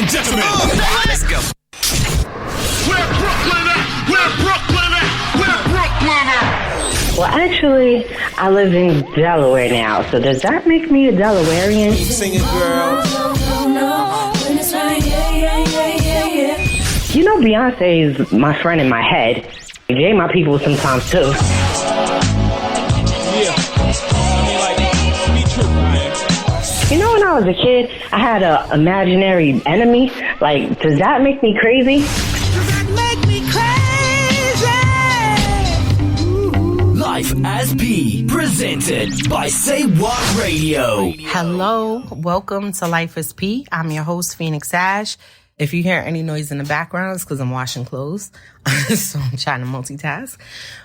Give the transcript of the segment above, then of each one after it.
and gentlemen, let's go. Where Brooklyn at? Where Brooklyn at? Where Brooklyn at? Well, actually, I live in Delaware now, so does that make me a Delawarean? Sing it, girl. You know, Beyonce is my friend in my head. Jay my people sometimes, too. Yeah. I mean, like, be true, man. You know, when I was a kid, I had an imaginary enemy. Like, does that make me crazy? Life as P, presented by Say What Radio. Hello, welcome to Life as P. I'm your host, Phoenix Ash. If you hear any noise in the background, it's because I'm washing clothes. So I'm trying to multitask.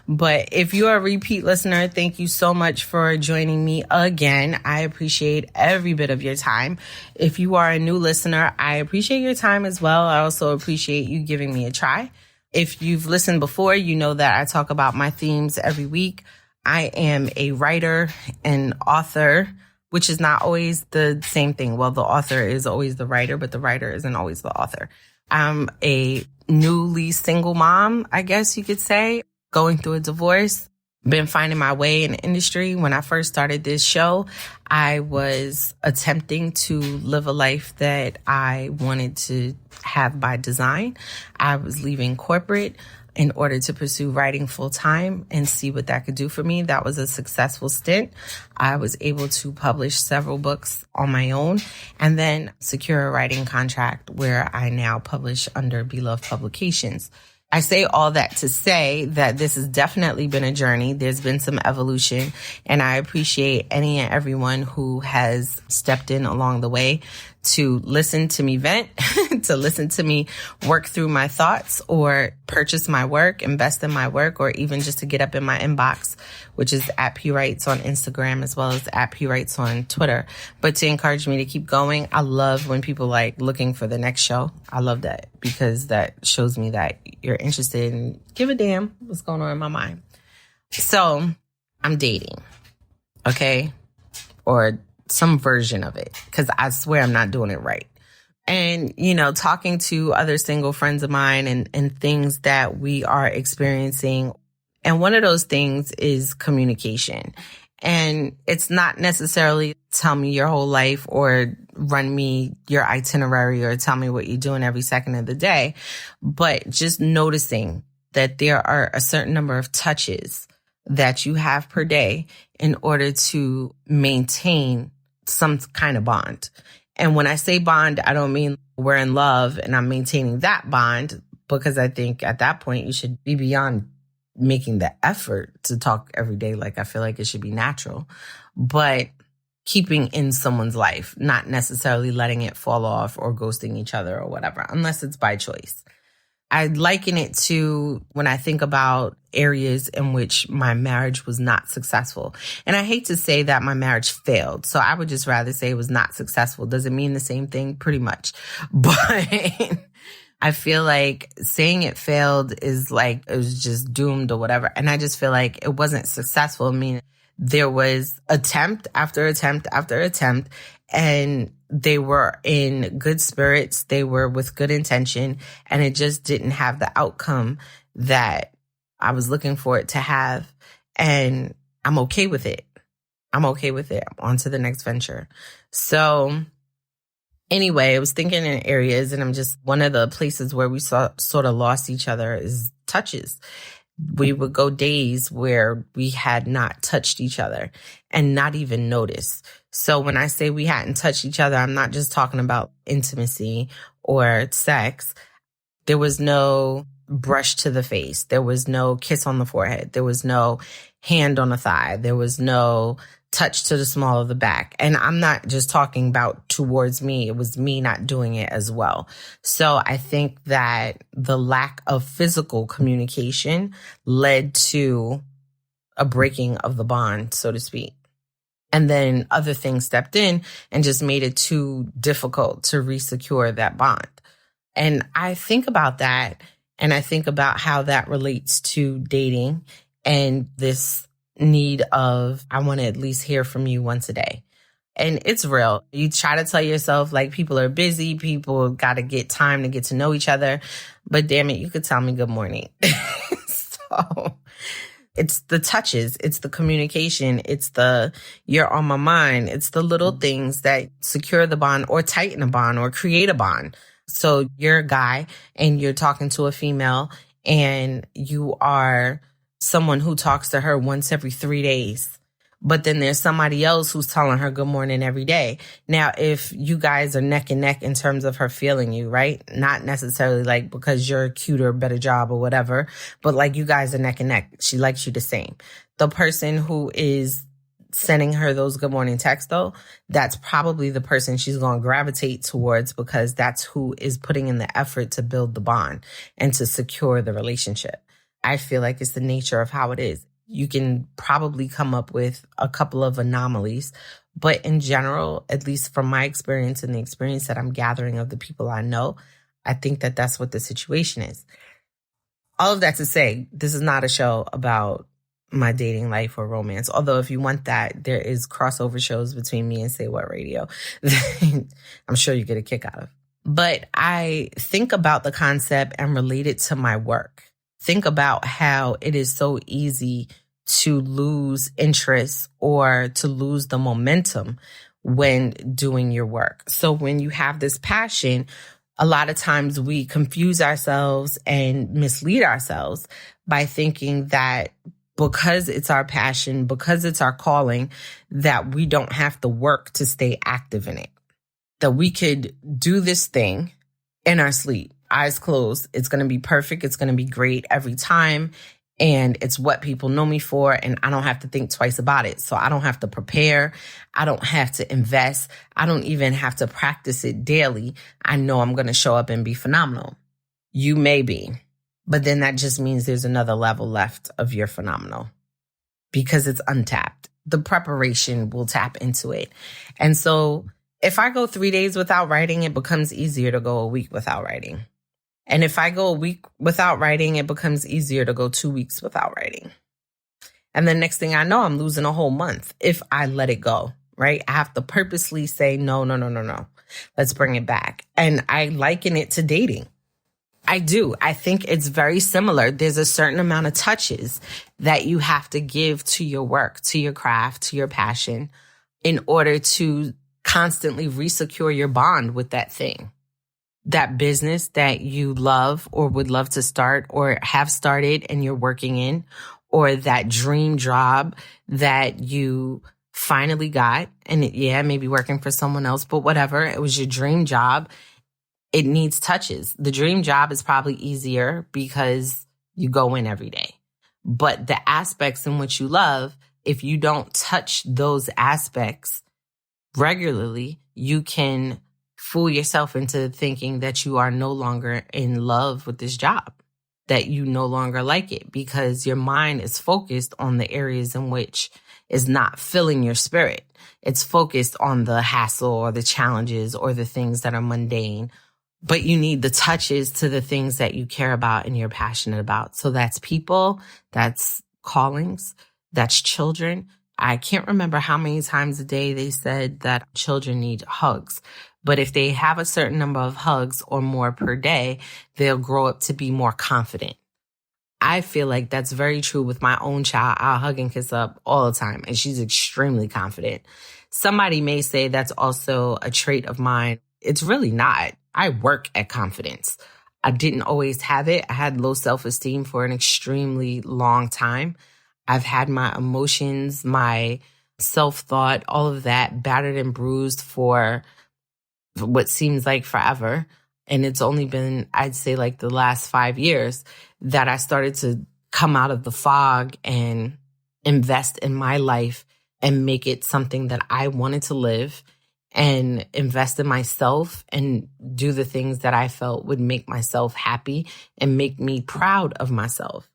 But if you're a repeat listener, thank you so much for joining me again. I appreciate every bit of your time. If you are a new listener, I appreciate your time as well. I also appreciate you giving me a try. If you've listened before, you know that I talk about my themes every week. I am a writer and author, which is not always the same thing. Well, the author is always the writer, but the writer isn't always the author. I'm a newly single mom, I guess you could say, going through a divorce. Been finding my way in the industry. When I first started this show, I was attempting to live a life that I wanted to have by design. I was leaving corporate in order to pursue writing full time and see what that could do for me. That was a successful stint. I was able to publish several books on my own and then secure a writing contract where I now publish under Beloved Publications. I say all that to say that this has definitely been a journey. There's been some evolution, and I appreciate any and everyone who has stepped in along the way to listen to me vent, to listen to me work through my thoughts or purchase my work, invest in my work, or even just to get up in my inbox, which is at P Writes on Instagram as well as at P Writes on Twitter. But to encourage me to keep going, I love when people like looking for the next show. I love that because that shows me that you're interested and give a damn what's going on in my mind. So I'm dating, okay? Or some version of it, because I swear I'm not doing it right. And, you know, talking to other single friends of mine and things that we are experiencing. And one of those things is communication. And it's not necessarily tell me your whole life or run me your itinerary or tell me what you're doing every second of the day, but just noticing that there are a certain number of touches that you have per day in order to maintain some kind of bond. And when I say bond, I don't mean we're in love and I'm maintaining that bond, because I think at that point you should be beyond making the effort to talk every day. Like, I feel like it should be natural, but keeping in someone's life, not necessarily letting it fall off or ghosting each other or whatever, unless it's by choice. I liken it to when I think about areas in which my marriage was not successful. And I hate to say that my marriage failed. So I would just rather say it was not successful. Does it mean the same thing? Pretty much. But I feel like saying it failed is like it was just doomed or whatever. And I just feel like it wasn't successful. I mean, there was attempt after attempt after attempt, and they were in good spirits. They were with good intention, and it just didn't have the outcome that I was looking for it to have. And I'm okay with it. I'm on to the next venture. So anyway, I was thinking in areas, and I'm just, one of the places where we sort of lost each other is touches. We would go days where we had not touched each other and not even noticed. So when I say we hadn't touched each other, I'm not just talking about intimacy or sex. There was no brush to the face. There was no kiss on the forehead. There was no hand on the thigh. There was no touch to the small of the back. And I'm not just talking about towards me. It was me not doing it as well. So I think that the lack of physical communication led to a breaking of the bond, so to speak. And then other things stepped in and just made it too difficult to resecure that bond. And I think about that, and I think about how that relates to dating and this need of, I want to at least hear from you once a day. And it's real. You try to tell yourself like people are busy, people got to get time to get to know each other. But damn it, you could tell me good morning. So it's the touches, it's the communication, it's the you're on my mind. It's the little things that secure the bond or tighten a bond or create a bond. So you're a guy and you're talking to a female and you are someone who talks to her once every 3 days. But then there's somebody else who's telling her good morning every day. Now, if you guys are neck and neck in terms of her feeling you, right? Not necessarily like because you're a cuter, better job or whatever, but like you guys are neck and neck. She likes you the same. The person who is sending her those good morning texts, though, that's probably the person she's going to gravitate towards because that's who is putting in the effort to build the bond and to secure the relationship. I feel like it's the nature of how it is. You can probably come up with a couple of anomalies, but in general, at least from my experience and the experience that I'm gathering of the people I know, I think that that's what the situation is. All of that to say, this is not a show about my dating life or romance. Although if you want that, there is crossover shows between me and Say What Radio that I'm sure you get a kick out of. But I think about the concept and relate it to my work. Think about how it is so easy to lose interest or to lose the momentum when doing your work. So when you have this passion, a lot of times we confuse ourselves and mislead ourselves by thinking that because it's our passion, because it's our calling, that we don't have to work to stay active in it. That we could do this thing in our sleep, eyes closed. It's going to be perfect. It's going to be great every time. And it's what people know me for. And I don't have to think twice about it. So I don't have to prepare. I don't have to invest. I don't even have to practice it daily. I know I'm going to show up and be phenomenal. You may be, but then that just means there's another level left of your phenomenal because it's untapped. The preparation will tap into it. And so if I go 3 days without writing, it becomes easier to go a week without writing. And if I go a week without writing, it becomes easier to go 2 weeks without writing. And the next thing I know, I'm losing a whole month if I let it go, right? I have to purposely say, no. Let's bring it back. And I liken it to dating. I do. I think it's very similar. There's a certain amount of touches that you have to give to your work, to your craft, to your passion in order to constantly resecure your bond with that thing. That business that you love or would love to start or have started and you're working in, or that dream job that you finally got. And maybe working for someone else, but whatever, it was your dream job. It needs touches. The dream job is probably easier because you go in every day. But the aspects in which you love, if you don't touch those aspects regularly, you can fool yourself into thinking that you are no longer in love with this job, that you no longer like it because your mind is focused on the areas in which is not filling your spirit. It's focused on the hassle or the challenges or the things that are mundane, but you need the touches to the things that you care about and you're passionate about. So that's people, that's callings, that's children. I can't remember how many times a day they said that children need hugs. But if they have a certain number of hugs or more per day, they'll grow up to be more confident. I feel like that's very true with my own child. I'll hug and kiss up all the time, and she's extremely confident. Somebody may say that's also a trait of mine. It's really not. I work at confidence. I didn't always have it. I had low self-esteem for an extremely long time. I've had my emotions, my self-thought, all of that battered and bruised for what seems like forever. And it's only been, I'd say, like the last 5 years that I started to come out of the fog and invest in my life and make it something that I wanted to live and invest in myself and do the things that I felt would make myself happy and make me proud of myself.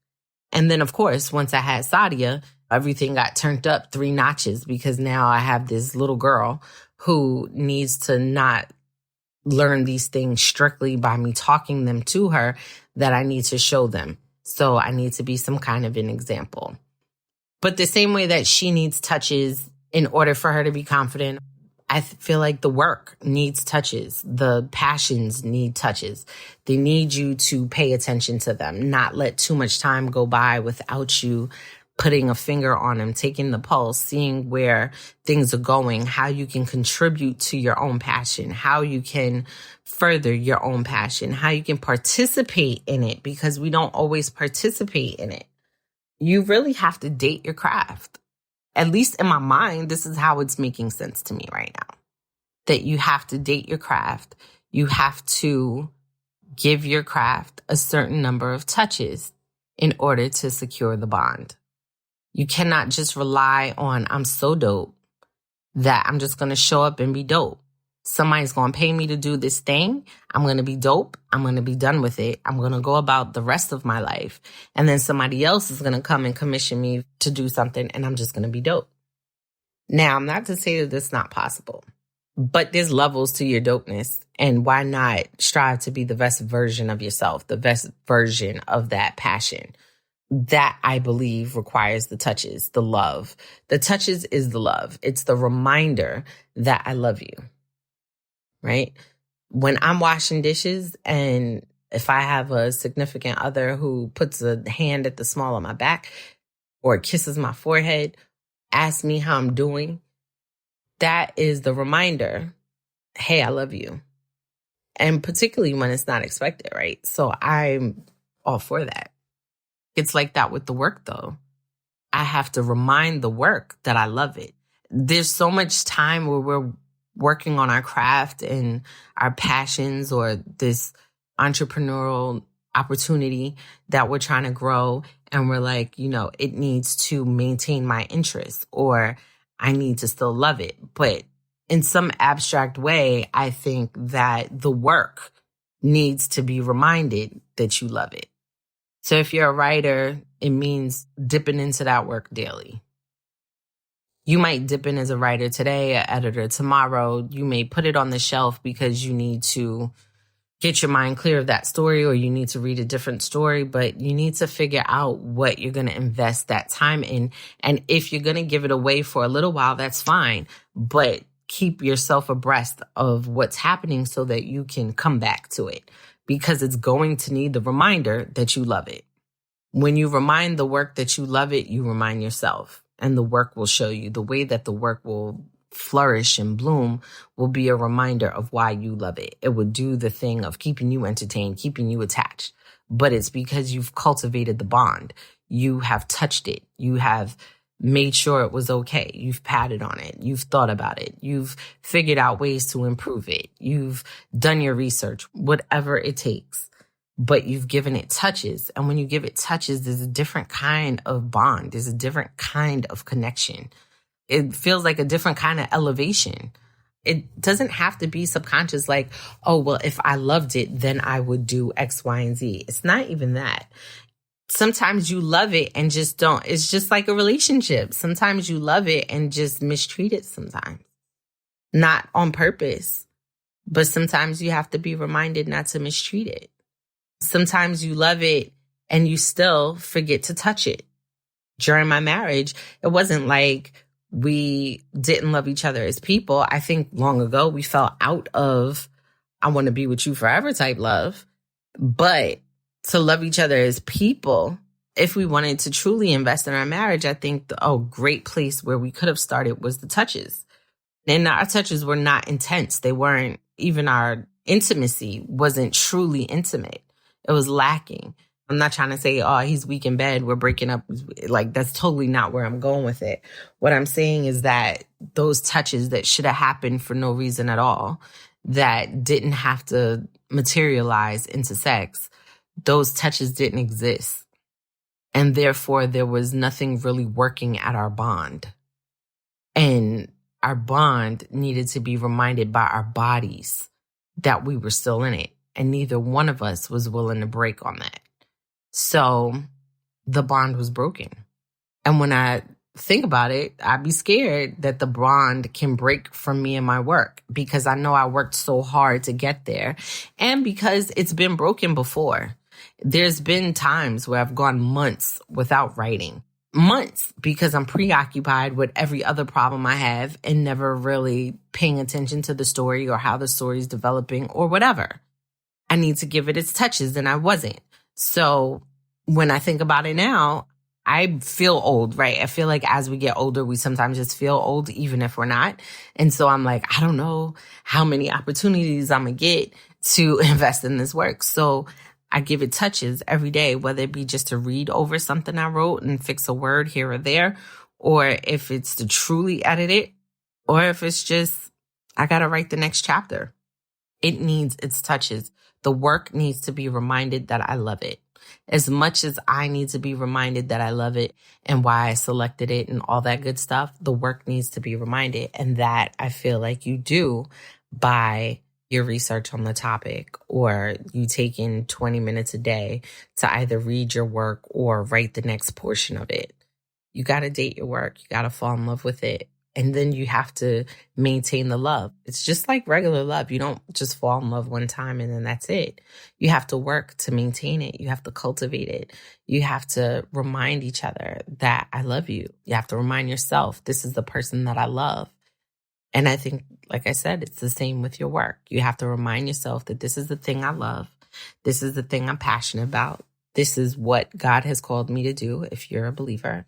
And then, of course, once I had Sadia, everything got turned up 3 notches because now I have this little girl who needs to not learn these things strictly by me talking them to her, that I need to show them. So I need to be some kind of an example. But the same way that she needs touches in order for her to be confident, feel like the work needs touches. The passions need touches. They need you to pay attention to them, not let too much time go by without you putting a finger on them, taking the pulse, seeing where things are going, how you can contribute to your own passion, how you can further your own passion, how you can participate in it, because we don't always participate in it. You really have to date your craft. At least in my mind, this is how it's making sense to me right now. That you have to date your craft. You have to give your craft a certain number of touches in order to secure the bond. You cannot just rely on, I'm so dope that I'm just going to show up and be dope. Somebody's going to pay me to do this thing. I'm going to be dope. I'm going to be done with it. I'm going to go about the rest of my life. And then somebody else is going to come and commission me to do something, and I'm just going to be dope. Now, I'm not to say that that's not possible, but there's levels to your dopeness. And why not strive to be the best version of yourself, the best version of that passion? That, I believe, requires the touches, the love. The touches is the love. It's the reminder that I love you, right? When I'm washing dishes and if I have a significant other who puts a hand at the small of my back or kisses my forehead, asks me how I'm doing, that is the reminder, hey, I love you. And particularly when it's not expected, right? So I'm all for that. It's like that with the work, though. I have to remind the work that I love it. There's so much time where we're working on our craft and our passions or this entrepreneurial opportunity that we're trying to grow. And we're like, it needs to maintain my interest or I need to still love it. But in some abstract way, I think that the work needs to be reminded that you love it. So if you're a writer, it means dipping into that work daily. You might dip in as a writer today, an editor tomorrow. You may put it on the shelf because you need to get your mind clear of that story or you need to read a different story, but you need to figure out what you're going to invest that time in. And if you're going to give it away for a little while, that's fine, but keep yourself abreast of what's happening so that you can come back to it. Because it's going to need the reminder that you love it. When you remind the work that you love it, you remind yourself. And the work will show you. The way that the work will flourish and bloom will be a reminder of why you love it. It would do the thing of keeping you entertained, keeping you attached. But it's because you've cultivated the bond. You have touched it. You have made sure it was okay. You've patted on it. You've thought about it. You've figured out ways to improve it. You've done your research, whatever it takes, but you've given it touches. And when you give it touches, there's a different kind of bond. There's a different kind of connection. It feels like a different kind of elevation. It doesn't have to be subconscious like, oh, well, if I loved it, then I would do X, Y, and Z. It's not even that. Sometimes you love it and just don't. It's just like a relationship. Sometimes you love it and just mistreat it sometimes. Not on purpose, but sometimes you have to be reminded not to mistreat it. Sometimes you love it and you still forget to touch it. During my marriage, it wasn't like we didn't love each other as people. I think long ago we fell out of I want to be with you forever type love. But to love each other as people, if we wanted to truly invest in our marriage, I think a great place where we could have started was the touches. And our touches were not intense. They weren't, even our intimacy wasn't truly intimate. It was lacking. I'm not trying to say, oh, he's weak in bed, we're breaking up. Like, that's totally not where I'm going with it. What I'm saying is that those touches that should have happened for no reason at all, that didn't have to materialize into sex, those touches didn't exist. And therefore, there was nothing really working at our bond. And our bond needed to be reminded by our bodies that we were still in it. And neither one of us was willing to break on that. So the bond was broken. And when I think about it, I'd be scared that the bond can break from me and my work because I know I worked so hard to get there. And because it's been broken before. There's been times where I've gone months without writing. months because I'm preoccupied with every other problem I have and never really paying attention to the story or how the story is developing or whatever. I need to give it its touches, and I wasn't. So when I think about it now, I feel old, right? I feel like as we get older, we sometimes just feel old, even if we're not. And so I'm like, I don't know how many opportunities I'm going to get to invest in this work. So I give it touches every day, whether it be just to read over something I wrote and fix a word here or there, or if it's to truly edit it, or if it's just, I got to write the next chapter. It needs its touches. The work needs to be reminded that I love it. As much as I need to be reminded that I love it and why I selected it and all that good stuff, the work needs to be reminded. And that I feel like you do by your research on the topic, or you taking 20 minutes a day to either read your work or write the next portion of it. You got to date your work. You got to fall in love with it. And then you have to maintain the love. It's just like regular love. You don't just fall in love one time and then that's it. You have to work to maintain it. You have to cultivate it. You have to remind each other that I love you. You have to remind yourself, this is the person that I love. And I think, like I said, it's the same with your work. You have to remind yourself that this is the thing I love. This is the thing I'm passionate about. This is what God has called me to do if you're a believer.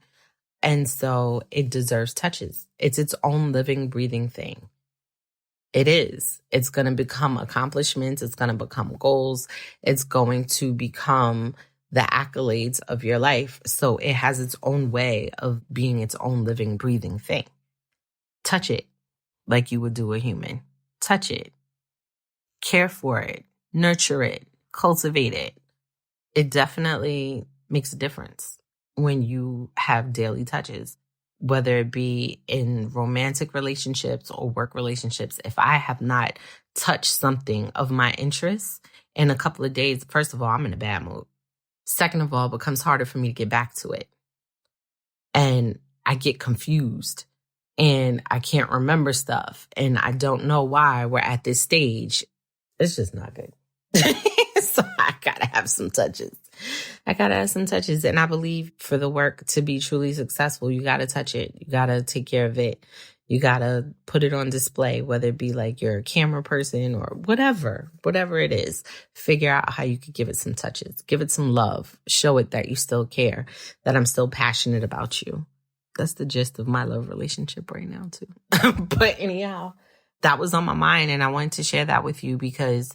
And so it deserves touches. It's its own living, breathing thing. It is. It's going to become accomplishments. It's going to become goals. It's going to become the accolades of your life. So it has its own way of being its own living, breathing thing. Touch it like you would do a human. Touch it. Care for it. Nurture it. Cultivate it. It definitely makes a difference when you have daily touches, whether it be in romantic relationships or work relationships. If I have not touched something of my interest in a couple of days, first of all, I'm in a bad mood. Second of all, it becomes harder for me to get back to it. And I get confused and I can't remember stuff. And I don't know why we're at this stage. It's just not good. So I gotta have some touches. And I believe for the work to be truly successful, you got to touch it. You got to take care of it. You got to put it on display, whether it be like you're a camera person or whatever it is. Figure out how you could give it some touches. Give it some love. Show it that you still care, that I'm still passionate about you. That's the gist of my love relationship right now, too. But anyhow, that was on my mind, and I wanted to share that with you because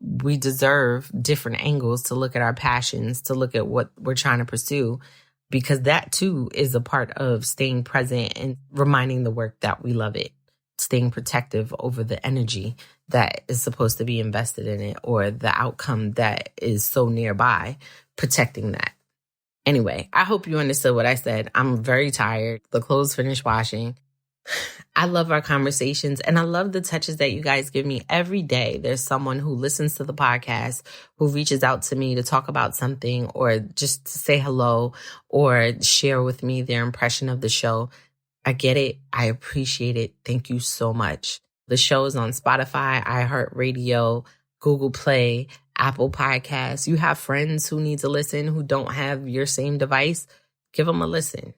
we deserve different angles to look at our passions, to look at what we're trying to pursue, because that too is a part of staying present and reminding the work that we love it, staying protective over the energy that is supposed to be invested in it or the outcome that is so nearby, protecting that. Anyway, I hope you understood what I said. I'm very tired. The clothes finished washing. I love our conversations and I love the touches that you guys give me every day. There's someone who listens to the podcast, who reaches out to me to talk about something or just to say hello or share with me their impression of the show. I get it. I appreciate it. Thank you so much. The show is on Spotify, iHeartRadio, Google Play, Apple Podcasts. You have friends who need to listen who don't have your same device. Give them a listen.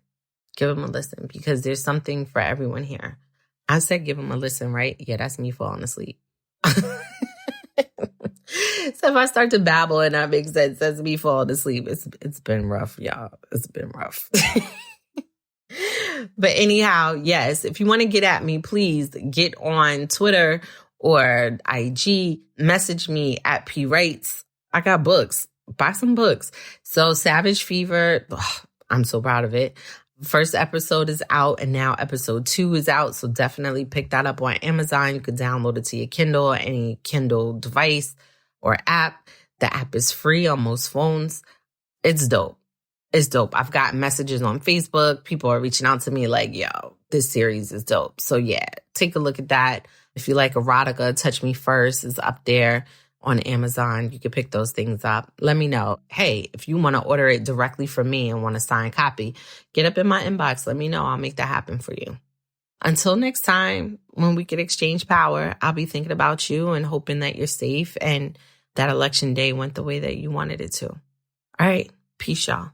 Give them a listen because there's something for everyone here. I said give them a listen, right? Yeah, that's me falling asleep. So if I start to babble and that makes sense, that's me falling asleep. It's been rough, y'all. It's been rough. But anyhow, yes, if you want to get at me, please get on Twitter or IG. Message me at P Writes. I got books. Buy some books. So Savage Fever, I'm so proud of it. First episode is out and now episode 2 is out. So definitely pick that up on Amazon. You could download it to your Kindle or any Kindle device or app. The app is free on most phones. It's dope. It's dope. I've got messages on Facebook. People are reaching out to me like, yo, this series is dope. So yeah, take a look at that. If you like erotica, Touch Me First is up there on Amazon. You can pick those things up. Let me know. Hey, if you want to order it directly from me and want a signed copy, get up in my inbox. Let me know. I'll make that happen for you. Until next time, when we can exchange power, I'll be thinking about you and hoping that you're safe and that election day went the way that you wanted it to. All right. Peace, y'all.